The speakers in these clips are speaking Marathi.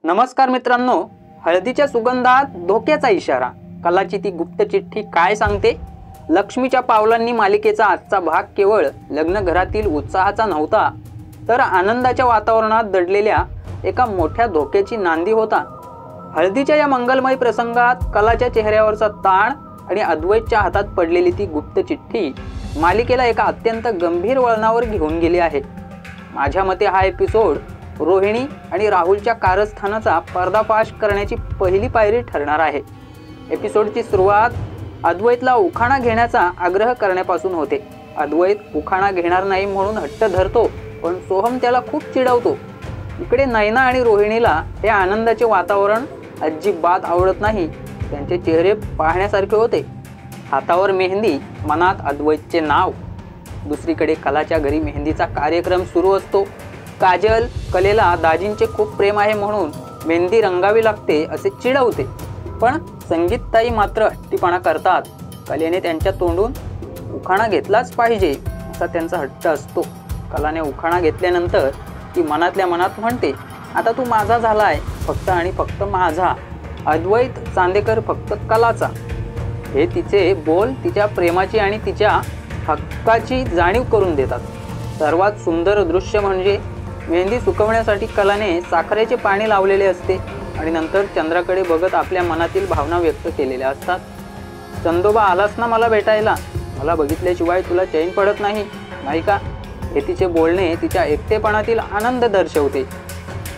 नमस्कार मित्रांनो, हळदीच्या सुगंधात धोक्याचा इशारा, कलाची ती गुप्त चिठ्ठी काय सांगते? लक्ष्मीच्या पावलांनी मालिकेचा आजचा भाग केवळ लग्न घरातील उत्साहाचा नव्हता, तर आनंदाच्या वातावरणात दडलेल्या एका मोठ्या धोक्याची नांदी होता। हळदीच्या या मंगलमय प्रसंगात कलाच्या चेहऱ्यावरचा ताण आणि अद्वैतच्या हातात पडलेली ती गुप्त चिठ्ठी मालिकेला एका अत्यंत गंभीर वळणावर घेऊन गेली आहे। माझ्या मते हा एपिसोड रोहिणी आणि राहुलच्या कारस्थानाचा पर्दाफाश करण्याची पहिली पायरी ठरणार आहे। एपिसोडची सुरुवात अद्वैतला उखाणा घेण्याचा आग्रह करण्यापासून होते। अद्वैत उखाणा घेणार नाही म्हणून हट्ट धरतो, पण सोहम त्याला खूप चिडवतो। इकडे नयना आणि रोहिणीला हे आनंदाचे वातावरण अजिबात आवडत नाही। त्यांचे चेहरे पाहण्यासारखे होते, हातावर मेहंदी, मनात अद्वैतचे नाव। दुसरीकडे कलाच्या घरी मेहंदीचा कार्यक्रम सुरू असतो। काजल कलेला दाजींचे खूप प्रेम आहे म्हणून मेहंदी रंगावी लागते असे चिडवते, पण संगीतताई मात्र हट्टीपणा करतात। कलेने त्यांच्या तोंडून उखाणा घेतलाच पाहिजे असा त्यांचा हट्ट असतो। कलाने उखाणा घेतल्यानंतर ती मनातल्या मनात म्हणते, आता तू माझा झालाय, फक्त आणि फक्त माझा, अद्वैत चांदेकर फक्त कलाचा। हे तिचे बोल तिच्या प्रेमाची आणि तिच्या हक्काची जाणीव करून देतात। सर्वात सुंदर दृश्य म्हणजे मेहंदी सुकवण्यासाठी कलाने साखरेचे पाणी लावलेले असते आणि नंतर चंद्राकडे बघत आपल्या मनातील भावना व्यक्त केलेल्या असतात। चंदोबा आलास ना मला भेटायला, मला बघितल्याशिवाय तुला चैन पडत नाही, नाही का? हे तिचे बोलणे तिच्या एकटेपणातील आनंद दर्शवते।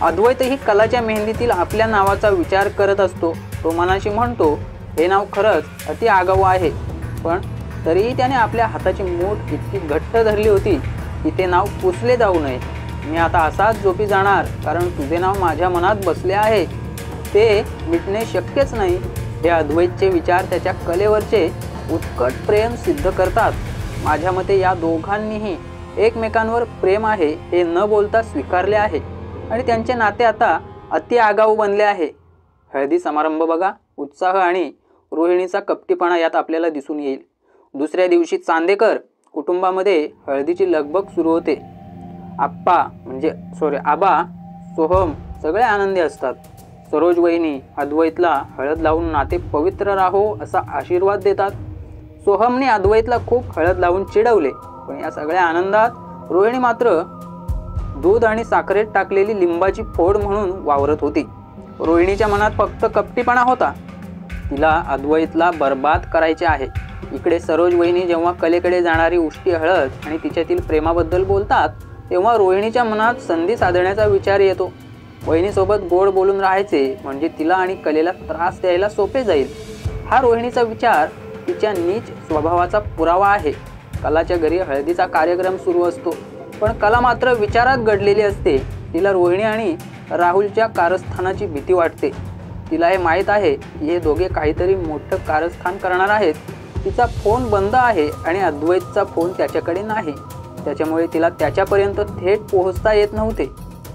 अद्वैतही कलाच्या मेहंदीतील आपल्या नावाचा विचार करत असतो। तो मनाशी म्हणतो, हे नाव खरंच अति आगाऊ आहे, पण तरीही त्याने आपल्या हाताची मूठ इतकी घट्ट धरली होती की ते नाव पुसले जाऊ नये। मी आता असाच झोपी जाणार, कारण तुझे नाव माझ्या मनात बसले आहे, ते मिटणे शक्यच नाही। हे अद्वैतचे विचार त्याच्या कलेवरचे उत्कट प्रेम सिद्ध करतात। माझ्या मते या दोघांनीही एकमेकांवर प्रेम आहे हे न बोलता स्वीकारले आहे आणि त्यांचे नाते आता अति आगाऊ बनले आहे। हळदी समारंभ बघा, उत्साह आणि रोहिणीचा कपटीपणा यात आपल्याला दिसून येईल। दुसऱ्या दिवशी चांदेकर कुटुंबामध्ये हळदीची लगबग सुरू होते। आबा, सोहम सगळे आनंदी असतात। सरोज वहिनी अद्वैतला हळद लावून नाते पवित्र राहो असा आशीर्वाद देतात। सोहमने अद्वैतला खूप हळद लावून चिडवले, पण या सगळ्या आनंदात रोहिणी मात्र दूध आणि साखरेत टाकलेली लिंबाची फोड म्हणून वावरत होती। रोहिणीच्या मनात फक्त कपटीपणा होता, तिला अद्वैतला बर्बाद करायचे आहे। इकडे सरोज वहिनी जेव्हा कलेकडे जाणारी उष्टी हळद आणि तिच्यातील प्रेमाबद्दल बोलतात, तेव्हा रोहिणीच्या मनात संधी साधण्याचा विचार येतो। वहिनीसोबत गोड बोलून राहायचे म्हणजे तिला आणि कलेला त्रास द्यायला सोपे जाईल। हा रोहिणीचा विचार तिच्या नीच स्वभावाचा पुरावा आहे। कलाच्या घरी हळदीचा कार्यक्रम सुरू असतो, पण कला मात्र विचारात गडलेली असते। तिला रोहिणी आणि राहुलच्या कारस्थानाची भीती वाटते। तिला हे माहीत आहे की हे दोघे काहीतरी मोठं कारस्थान करणार आहेत। तिचा फोन बंद आहे आणि अद्वैतचा फोन त्याच्याकडे नाही, त्याच्यामुळे तिला त्याच्यापर्यंत थेट पोहोचता येत नव्हते।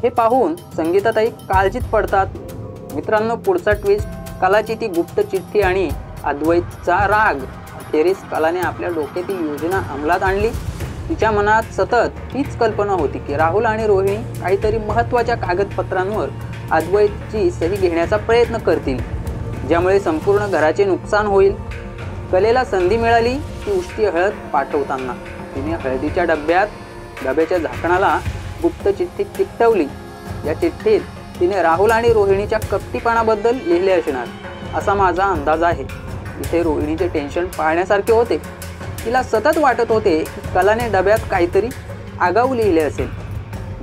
हे पाहून संगीताताई काळजीत पडतात। मित्रांनो, पुढचा ट्विस्ट, कलाची ती गुप्त चिठ्ठी आणि अद्वैतचा राग। अखेरीस कलाने आपल्या डोक्यातील योजना अंमलात आणली। तिच्या मनात सतत हीच कल्पना होती की राहुल आणि रोहिणी काहीतरी महत्त्वाच्या कागदपत्रांवर अद्वैतची सही घेण्याचा प्रयत्न करतील, ज्यामुळे संपूर्ण घराचे नुकसान होईल। कलेला संधी मिळाली ती उष्टी हळद पाठवताना। तिने हळदीच्या डब्याच्या झाकणाला गुप्त चिठ्ठी चिकटवली। या चिठ्ठीत तिने राहुल आणि रोहिणीच्या कपटीपणाबद्दल लिहिले असणार असा माझा अंदाज आहे। इथे रोहिणीचे टेन्शन पाहण्यासारखे होते। तिला सतत वाटत होते की कलाने डब्यात काहीतरी आगाऊ लिहिले असेल,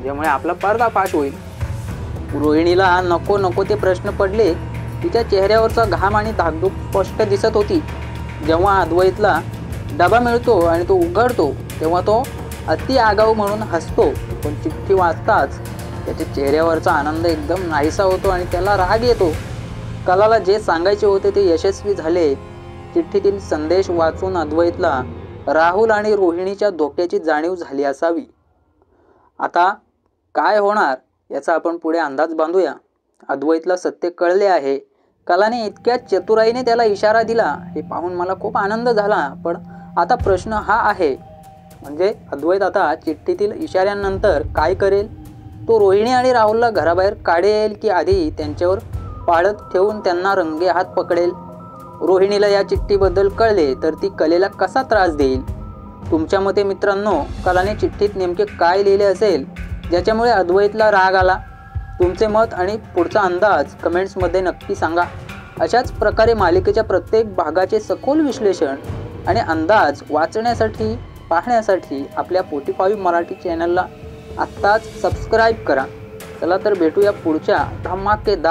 ज्यामुळे आपला पर्दाफाश होईल। रोहिणीला नको नको ते प्रश्न पडले। तिच्या चेहऱ्यावरचा घाम आणि धाकधूक स्पष्ट दिसत होती। जेव्हा अद्वैतला डबा मिळतो आणि तो उघडतो, तेव्हा तो अति आगाऊ म्हणून हसतो, पण चिठ्ठी वाचताच त्याच्या चेहऱ्यावरचा आनंद एकदम नाहीसा होतो आणि त्याला राग येतो। कलाला जे सांगायचे होते ते यशस्वी झाले। चिठ्ठीतील संदेश वाचून अद्वैतला राहुल आणि रोहिणीच्या धोक्याची जाणीव झाली असावी। आता काय होणार याचा आपण पुढे अंदाज बांधूया। अद्वैतला सत्य कळले आहे। कलाने इतक्या चतुराईने त्याला इशारा दिला हे पाहून मला खूप आनंद झाला, पण आता प्रश्न हा आहे, म्हणजे अद्वैत आता चिठ्ठीतील इशाऱ्यानंतर काय करेल? तो रोहिणी आणि राहुलला घराबाहेर काढेल की आधी त्यांच्यावर पाळत ठेवून त्यांना रंगे हात पकडेल? रोहिणीला या चिठ्ठीबद्दल कळले तर ती कलेला कसा त्रास देईल? तुमच्या मते मित्रांनो, कलाने चिठ्ठीत नेमके काय लिहिले असेल ज्याच्यामुळे अद्वैतला राग आला? तुमचे मत आणि पुढचा अंदाज कमेंट्समध्ये नक्की सांगा. अशाच प्रकारे मालिकेच्या प्रत्येक भागाचे सखोल विश्लेषण आणि अंदाज वाचण्यासाठी पाहण्यासाठी आपल्या 45 मराठी चॅनलला आत्ताच सबस्क्राईब करा. चला तर भेटूया पुढच्या धमाकेदार